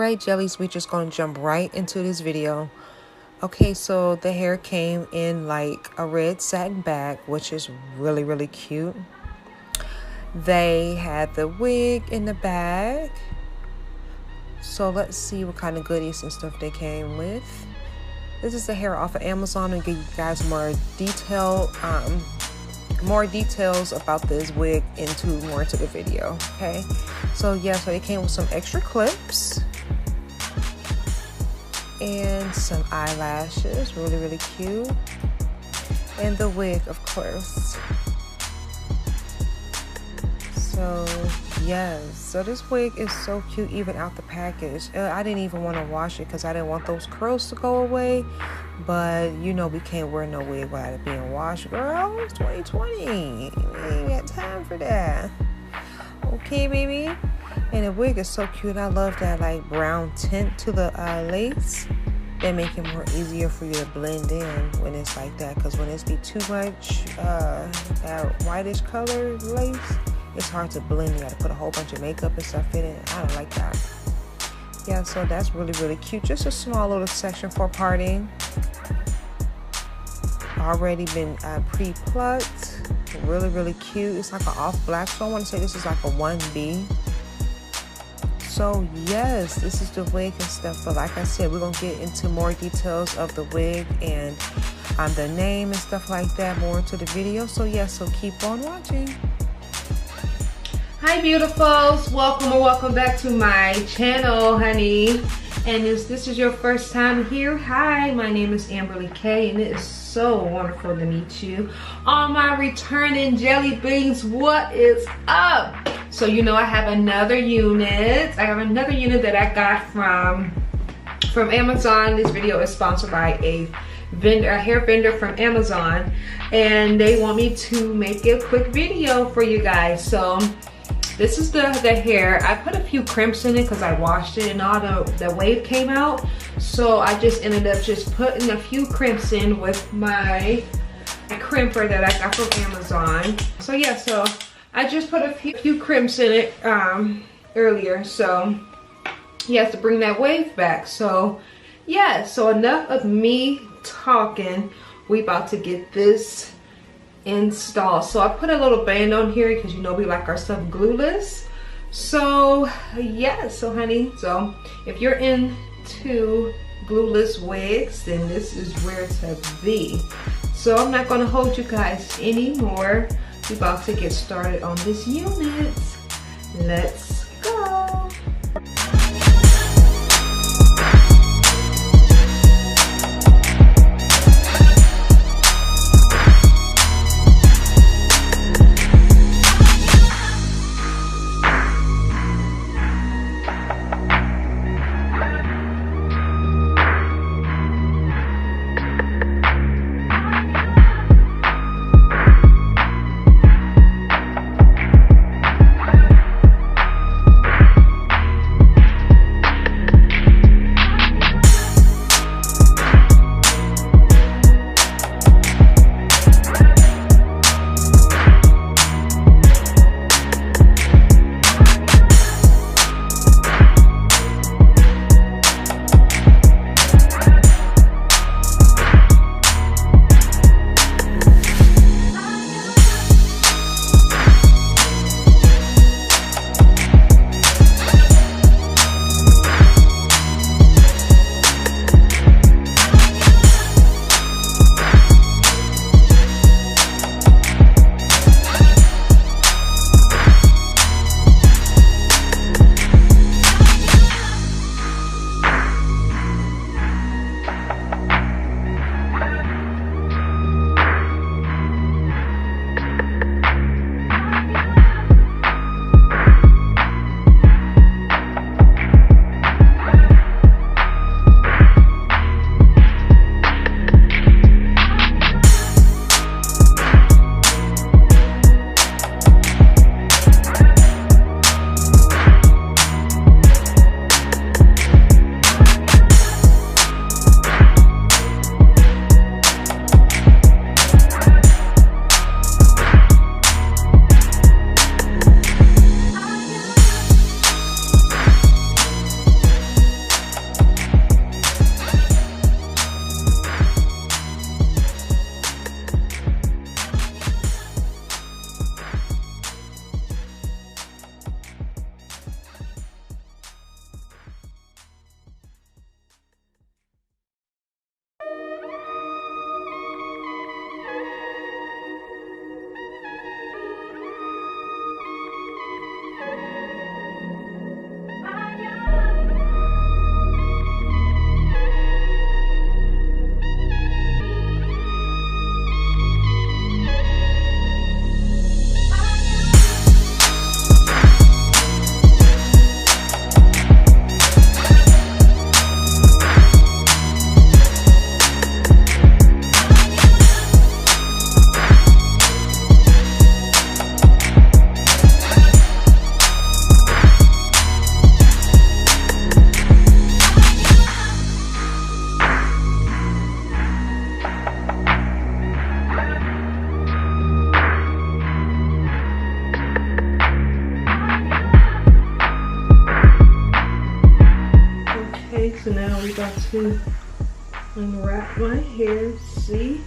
Alright, jellies, we just gonna jump right into this video. Okay, so the hair came in like a red satin bag, which is really cute. They had the wig in the bag. So let's see what kind of goodies and stuff they came with. This is the hair off of Amazon, and give you guys more details about this wig more into the video. Okay, so yeah, so they came with some extra clips and some eyelashes, really cute, and the wig, of course. So yes, so this wig is so cute even out the package. I didn't even want to wash it because I didn't want those curls to go away, but you know we can't wear no wig without it being washed, girl. It's 2020, we ain't got time for that. Okay, baby. And the wig is so cute. I love that like brown tint to the lace. They make it more easier for you to blend in when it's like that, because when it's be too much that whitish color lace, it's hard to blend. You gotta put a whole bunch of makeup and stuff in it. I don't like that. Yeah, so that's really cute. Just a small little section for parting. Already been pre-plucked. Really cute. It's like an off black, so I want to say this is like a 1B. So yes, this is the wig and stuff, but like I said, we're gonna get into more details of the wig and the name and stuff like that more into the video. So yeah, so keep on watching. Hi beautifuls, welcome back to my channel, honey. And if this is your first time here, hi, my name is Abbily K, and it is so wonderful to meet you. All my returning jelly beans, what is up? So you know I have another unit. I have another unit that I got from Amazon. This video is sponsored by a hair vendor from Amazon, and they want me to make a quick video for you guys. So this is the hair. I put a few crimps in it because I washed it and all the wave came out. So I just ended up just putting a few crimps in with my crimper that I got from Amazon. So yeah, so I just put a few crimps in it earlier. So yeah, to bring that wave back. So yeah, so enough of me talking. We about to get this install. So I put a little band on here because you know we like our stuff glueless. So yeah, so honey, so if you're into glueless wigs, then this is where to be. So I'm not gonna hold you guys anymore. We're about to get started on this unit. Let's go. So now we got to unwrap my hair. See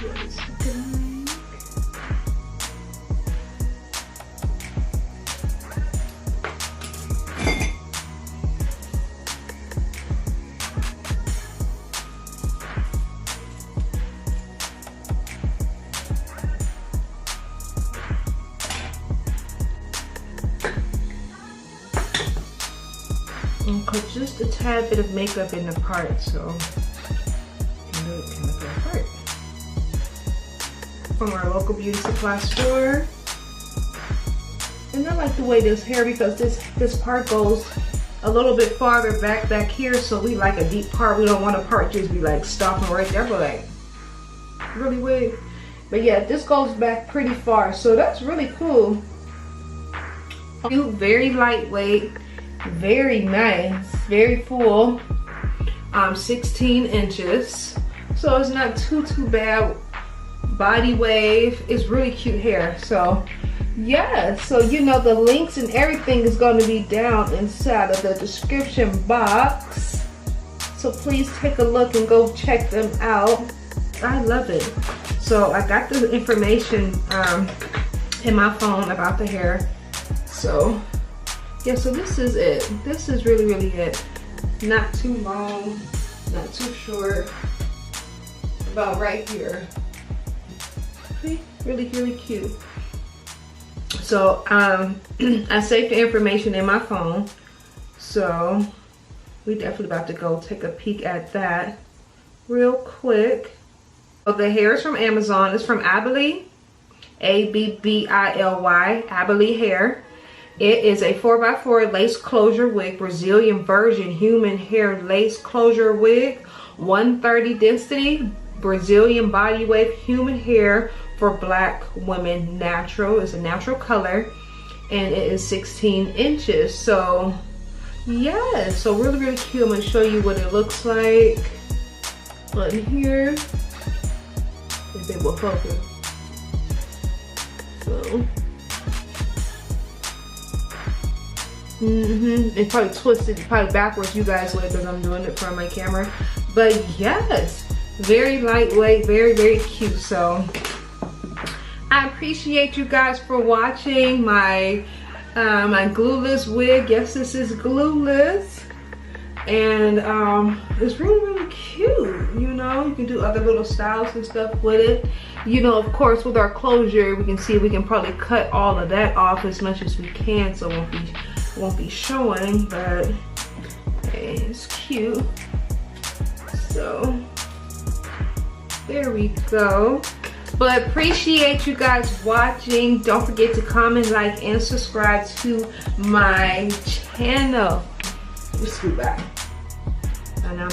what it's looking like. And put just a tad bit of makeup in the part, so you know it kind of go apart. From our local beauty supply store. And I like the way this hair, because this part goes a little bit farther back here, so we like a deep part. We don't want a part just be like stopping right there, but like really wig. But yeah, this goes back pretty far, so that's really cool. Very lightweight. Very nice, very full, 16 inches, so it's not too bad. Body wave, it's really cute hair. So yeah, so you know the links and everything is going to be down inside of the description box, so please take a look and go check them out. I love it. So I got the information in my phone about the hair. So yeah, so this is it. This is really it. Not too long, not too short. About right here. See? Really cute. So I saved the information in my phone. So we definitely about to go take a peek at that real quick. So the hair is from Amazon. It's from Abbily, A-B-B-I-L-Y, Abbily Hair. It is a 4x4 lace closure wig, Brazilian version human hair lace closure wig, 130 density, Brazilian body wave human hair for black women, natural. It's a natural color, and it is 16 inches. So yeah, so really cute. I'm gonna show you what it looks like on here. If it will focus. So. It's probably twisted, probably backwards, you guys would, because I'm doing it from my camera. But yes, very lightweight, very cute. So I appreciate you guys for watching my my glueless wig. Yes, this is glueless, and it's really cute. You know, you can do other little styles and stuff with it. You know, of course, with our closure, we can see we can probably cut all of that off as much as we can, so it won't be showing, but hey, it's cute. So there we go. But appreciate you guys watching. Don't forget to comment, like, and subscribe to my channel. Just scoot back. I know.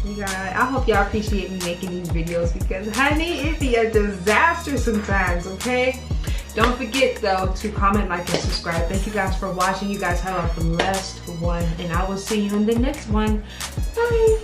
You guys, I hope y'all appreciate me making these videos, because honey, it be a disaster sometimes, okay? Don't forget though to comment, like, and subscribe. Thank you guys for watching. You guys have a blessed one, and I will see you in the next one. Bye.